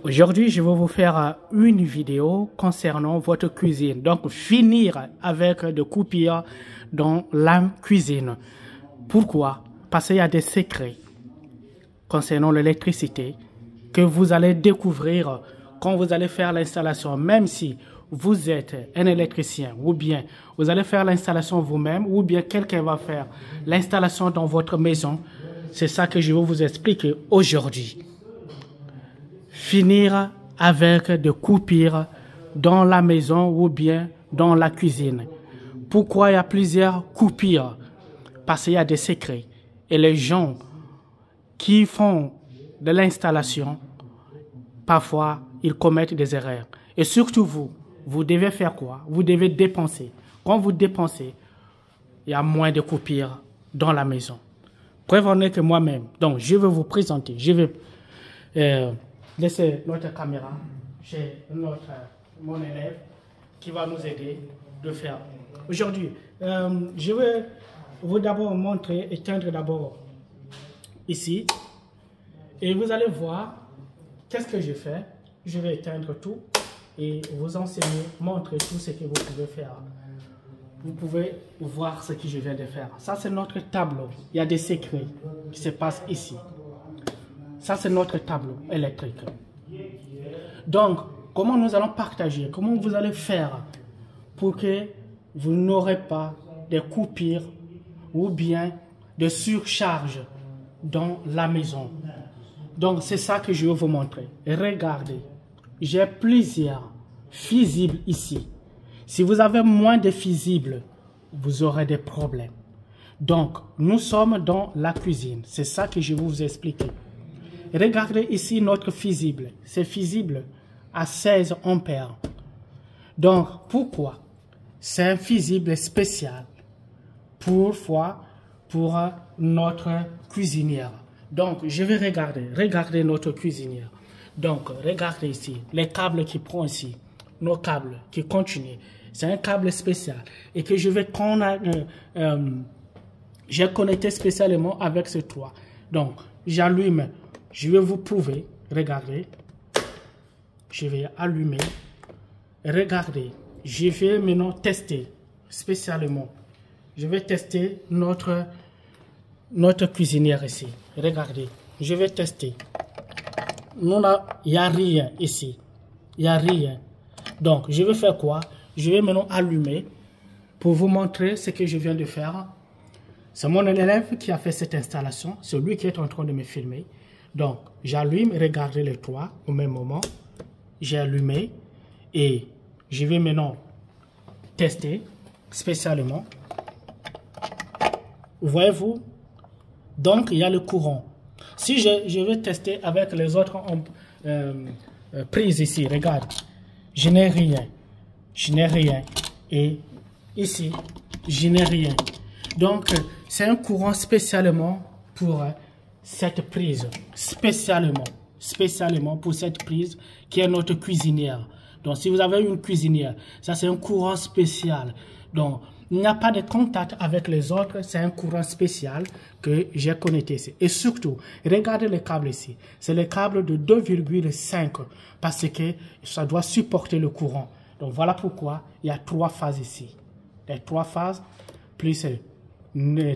Aujourd'hui, je vais vous faire une vidéo concernant votre cuisine. Donc, finir avec des coupures dans la cuisine. Pourquoi? Parce qu'il y a des secrets concernant l'électricité que vous allez découvrir quand vous allez faire l'installation. Même si vous êtes un électricien ou bien vous allez faire l'installation vous-même ou bien quelqu'un va faire l'installation dans votre maison. C'est ça que je vais vous expliquer aujourd'hui. Finir avec des coupures dans la maison ou bien dans la cuisine. Pourquoi il y a plusieurs coupures? Parce qu'il y a des secrets. Et les gens qui font de l'installation, parfois, ils commettent des erreurs. Et surtout vous devez faire quoi? Vous devez dépenser. Quand vous dépensez, il y a moins de coupures dans la maison. Prévenez que moi-même. Donc, je vais vous présenter. Je vais laisser notre caméra chez mon élève qui va nous aider de faire. Aujourd'hui, je vais vous d'abord montrer, éteindre d'abord ici. Et vous allez voir qu'est-ce que je fais. Je vais éteindre tout et vous enseigner, montrer tout ce que vous pouvez faire. Vous pouvez voir ce que je viens de faire. Ça, c'est notre tableau. Il y a des secrets qui se passent ici. Ça, c'est notre tableau électrique. Donc, comment nous allons partager? Comment vous allez faire pour que vous n'aurez pas de coupures ou bien de surcharge dans la maison? Donc, c'est ça que je vais vous montrer. Regardez, j'ai plusieurs fusibles ici. Si vous avez moins de fusibles, vous aurez des problèmes. Donc, nous sommes dans la cuisine. C'est ça que je vais vous expliquer. Regardez ici notre fusible. C'est fusible à 16 ampères. Donc, pourquoi? C'est un fusible spécial pour notre cuisinière. Donc, je vais regarder notre cuisinière. Donc, regardez ici, les câbles qui prennent ici, nos câbles qui continuent. C'est un câble spécial et que j'ai connecté spécialement avec ce toit. Donc, j'allume. Je vais vous prouver. Regardez. Je vais allumer. Regardez. Je vais maintenant tester spécialement. Je vais tester notre cuisinière ici. Regardez. Je vais tester. Il n'y a rien ici. Il n'y a rien. Donc, je vais faire quoi? Je vais maintenant allumer pour vous montrer ce que je viens de faire. C'est mon élève qui a fait cette installation. C'est lui qui est en train de me filmer. Donc, j'allume, regardez le toit au même moment. J'ai allumé et je vais maintenant tester spécialement. Voyez-vous? Donc, il y a le courant. Si je vais tester avec les autres prises ici, regarde. Je n'ai rien. Je n'ai rien. Et ici, je n'ai rien. Donc, c'est un courant spécialement pour cette prise. Spécialement pour cette prise qui est notre cuisinière. Donc, si vous avez une cuisinière, ça c'est un courant spécial. Donc, il n'y a pas de contact avec les autres. C'est un courant spécial que j'ai connecté ici. Et surtout, regardez le câble ici. C'est le câble de 2,5 parce que ça doit supporter le courant. Donc, voilà pourquoi il y a 3 phases ici. Les 3 phases plus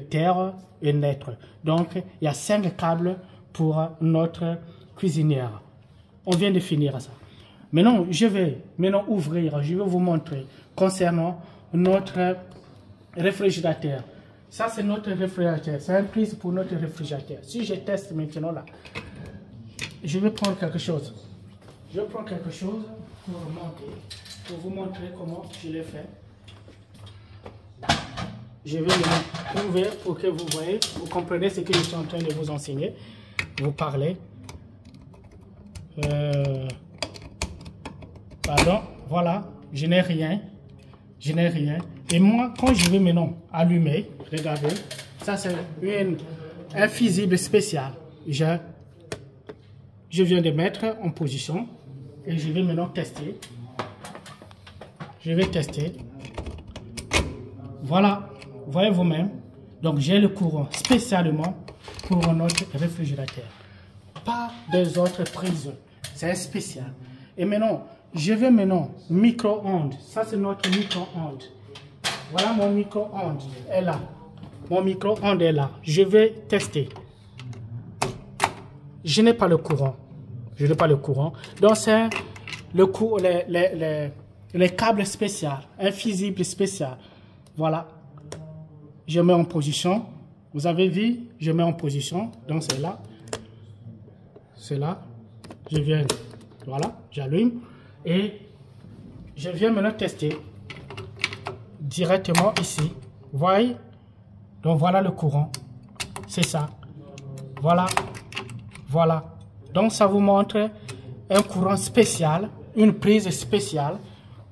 terre et neutre. Donc, il y a 5 câbles pour notre cuisinière. On vient de finir ça. Maintenant, je vais ouvrir. Je vais vous montrer concernant notre réfrigérateur. Ça, c'est notre réfrigérateur. C'est une prise pour notre réfrigérateur. Si je teste maintenant là, je vais prendre quelque chose. Je vais prendre quelque chose pour vous montrer comment je l'ai fait. Je vais le prouver pour que vous voyez, vous comprenez ce que je suis en train de vous enseigner, vous parler. Pardon, voilà, je n'ai rien. Je n'ai rien. Et moi, quand je vais maintenant allumer, regardez, ça c'est un fusible spécial. Je viens de mettre en position et je vais maintenant tester. Je vais tester. Voilà, voyez vous-même. Donc j'ai le courant spécialement pour notre réfrigérateur. Pas des autres prises. C'est spécial. Et maintenant, je vais maintenant micro-ondes. Ça, c'est notre micro-ondes. Voilà mon micro-ondes est là. Mon micro-ondes est là. Je vais tester. Je n'ai pas le courant. Je n'ai pas le courant. Donc, c'est les câbles spéciaux, un fusible spécial. Voilà. Je mets en position. Vous avez vu, je mets en position. Donc, c'est là. C'est là. Je viens. Voilà. J'allume. Et je viens maintenant tester directement ici. Vous voyez? Donc, voilà le courant. C'est ça. Voilà. Voilà. Donc, ça vous montre un courant spécial, une prise spéciale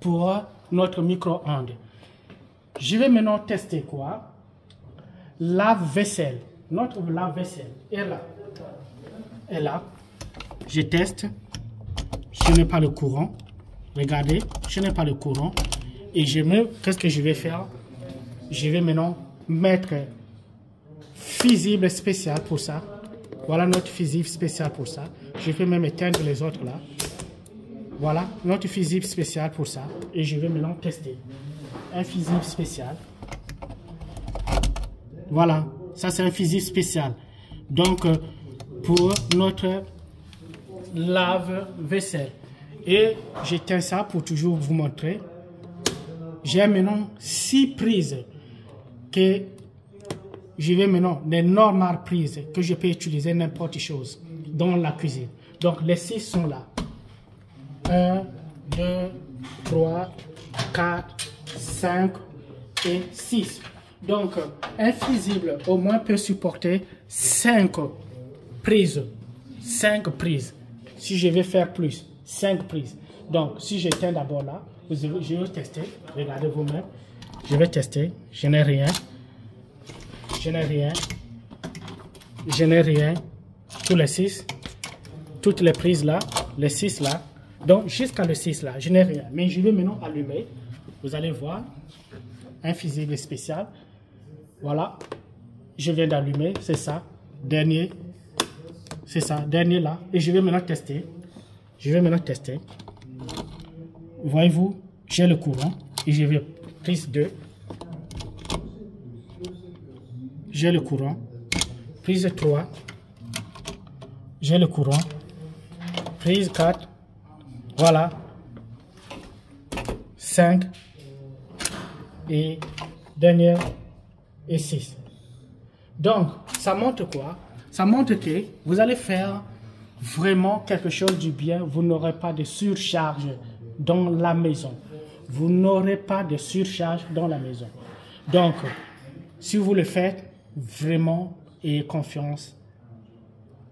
pour notre micro-ondes. Je vais maintenant tester quoi? Lave-vaisselle. Notre lave-vaisselle est là. Et là, je teste. Je n'ai pas le courant. Regardez, je n'ai pas le courant. Et qu'est-ce que je vais faire? Je vais maintenant mettre fusible spécial pour ça. Voilà notre fusible spécial pour ça. Je vais même éteindre les autres là. Voilà notre fusible spécial pour ça. Et je vais maintenant tester. Un fusible spécial. Voilà, ça c'est un fusible spécial. Donc, pour notre lave-vaisselle. Et j'éteins ça pour toujours vous montrer. J'ai maintenant 6 prises que je vais maintenant, les normales prises que je peux utiliser n'importe chose dans la cuisine. Donc les 6 sont là. 1, 2, 3, 4, 5 et 6. Donc un fusible au moins peut supporter 5 prises. 5 prises. Si je vais faire plus, 5 prises. Donc si j'éteins d'abord là, je vais tester. Regardez vous-même. Je vais tester. Je n'ai rien. Je n'ai rien. Je n'ai rien. Tous les 6. Toutes les prises là. Les 6 là. Donc jusqu'à le 6 là. Je n'ai rien. Mais je vais maintenant allumer. Vous allez voir. Un fusible spécial. Voilà. Je viens d'allumer. C'est ça. Dernier. C'est ça. Dernier là. Et je vais maintenant tester. Je vais maintenant tester. Voyez-vous. J'ai le courant. Et je vais prise 2. J'ai le courant. Prise 3. J'ai le courant. Prise 4. Voilà. 5. Et dernière. Et 6. Donc, ça montre quoi? Ça montre que vous allez faire vraiment quelque chose du bien. Vous n'aurez pas de surcharge dans la maison. Vous n'aurez pas de surcharge dans la maison. Donc, si vous le faites, vraiment, ayez confiance.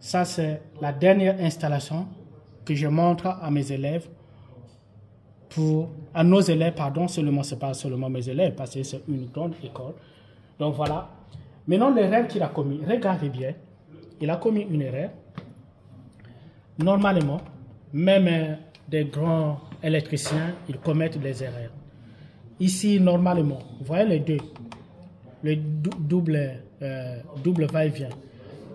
Ça, c'est la dernière installation que je montre à mes élèves. À nos élèves, pardon, seulement, c'est pas seulement mes élèves, parce que c'est une grande école. Donc, voilà. Maintenant, l'erreur qu'il a commis, regardez bien. Il a commis une erreur. Normalement, même des grands électriciens, ils commettent des erreurs. Ici, normalement, vous voyez les deux, le double va-et-vient.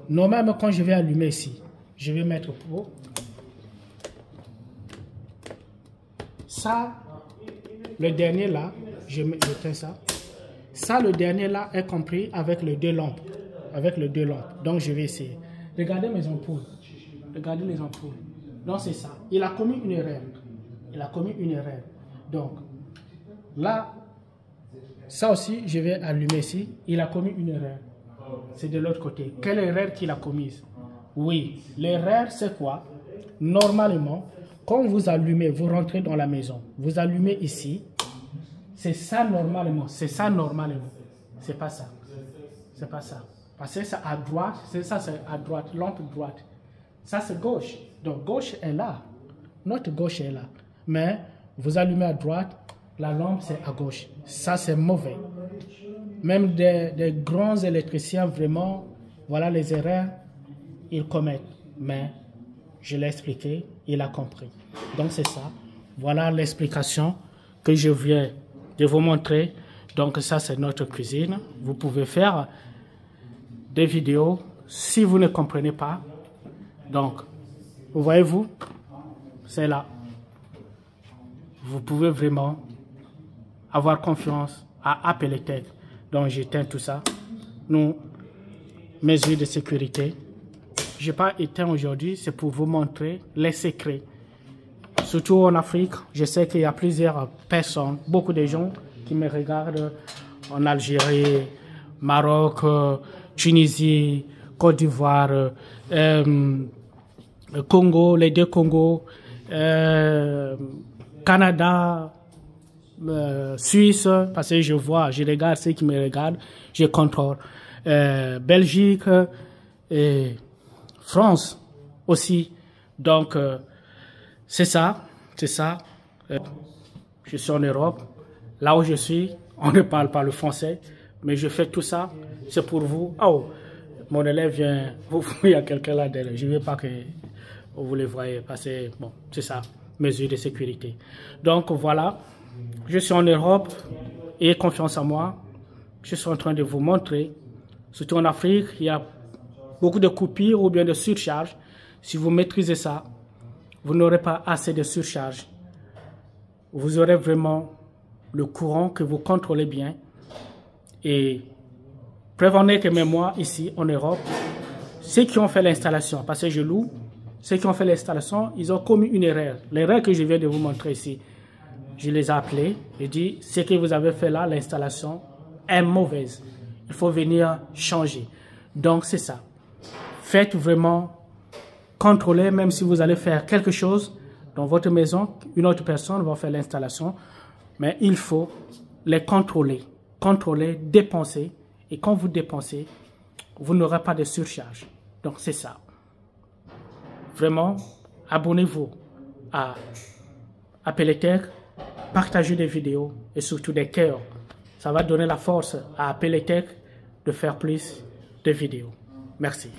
Normalement, quand je vais allumer ici, je vais mettre pour. Ça, le dernier là, j'éteins ça. Ça, le dernier là est compris avec les 2 lampes. Avec les 2 lampes. Donc, je vais essayer. Regardez mes ampoules. Regardez les ampoules. Donc, c'est ça. Il a commis une erreur. Il a commis une erreur. Donc, là, ça aussi, je vais allumer ici. Il a commis une erreur. C'est de l'autre côté. Quelle erreur qu'il a commise? Oui, l'erreur, c'est quoi? Normalement, quand vous allumez, vous rentrez dans la maison. Vous allumez ici. C'est ça normalement. C'est ça normalement. C'est pas ça. C'est pas ça. Parce que c'est à droite. C'est ça, c'est à droite. Lampe droite. Ça, c'est gauche. Donc, gauche est là. Notre gauche est là. Mais vous allumez à droite, la lampe, c'est à gauche. Ça, c'est mauvais. Même des grands électriciens, vraiment, voilà les erreurs, ils commettent. Mais, je l'ai expliqué, il a compris. Donc, c'est ça. Voilà l'explication que je viens de vous montrer. Donc, ça, c'est notre cuisine. Vous pouvez faire des vidéos si vous ne comprenez pas. Donc, voyez-vous, c'est là. Vous pouvez vraiment avoir confiance à Apelletech. Donc j'éteins tout ça. Nous, mesures de sécurité. Je n'ai pas éteint aujourd'hui, c'est pour vous montrer les secrets. Surtout en Afrique, je sais qu'il y a plusieurs personnes, beaucoup de gens qui me regardent en Algérie, Maroc, Tunisie, Côte d'Ivoire, Congo, les deux Congos, Canada, Suisse, parce que je vois, je regarde ceux qui me regardent, je contrôle. Belgique et France aussi. Donc, c'est ça, c'est ça. Je suis en Europe. Là où je suis, on ne parle pas le français, mais je fais tout ça, c'est pour vous. Oh, mon élève vient, il y a quelqu'un là derrière, je ne veux pas que vous le voyez, parce que, bon, c'est ça, mesures de sécurité. Donc, voilà, je suis en Europe, ayez confiance en moi. Je suis en train de vous montrer, surtout en Afrique, il y a beaucoup de coupures ou bien de surcharge. Si vous maîtrisez ça, vous n'aurez pas assez de surcharge. Vous aurez vraiment le courant que vous contrôlez bien. Et prévenez que même moi, ici en Europe, ceux qui ont fait l'installation, parce que je loue, ceux qui ont fait l'installation, ils ont commis une erreur. L'erreur que je viens de vous montrer ici, je les ai appelés, j'ai dit, ce que vous avez fait là, l'installation est mauvaise. Il faut venir changer. Donc c'est ça. Faites vraiment contrôler, même si vous allez faire quelque chose dans votre maison, une autre personne va faire l'installation, mais il faut les contrôler. Contrôler, dépenser, et quand vous dépensez, vous n'aurez pas de surcharge. Donc c'est ça. Vraiment, abonnez-vous à Apelletech, partagez des vidéos et surtout des cœurs. Ça va donner la force à Apelletech de faire plus de vidéos. Merci.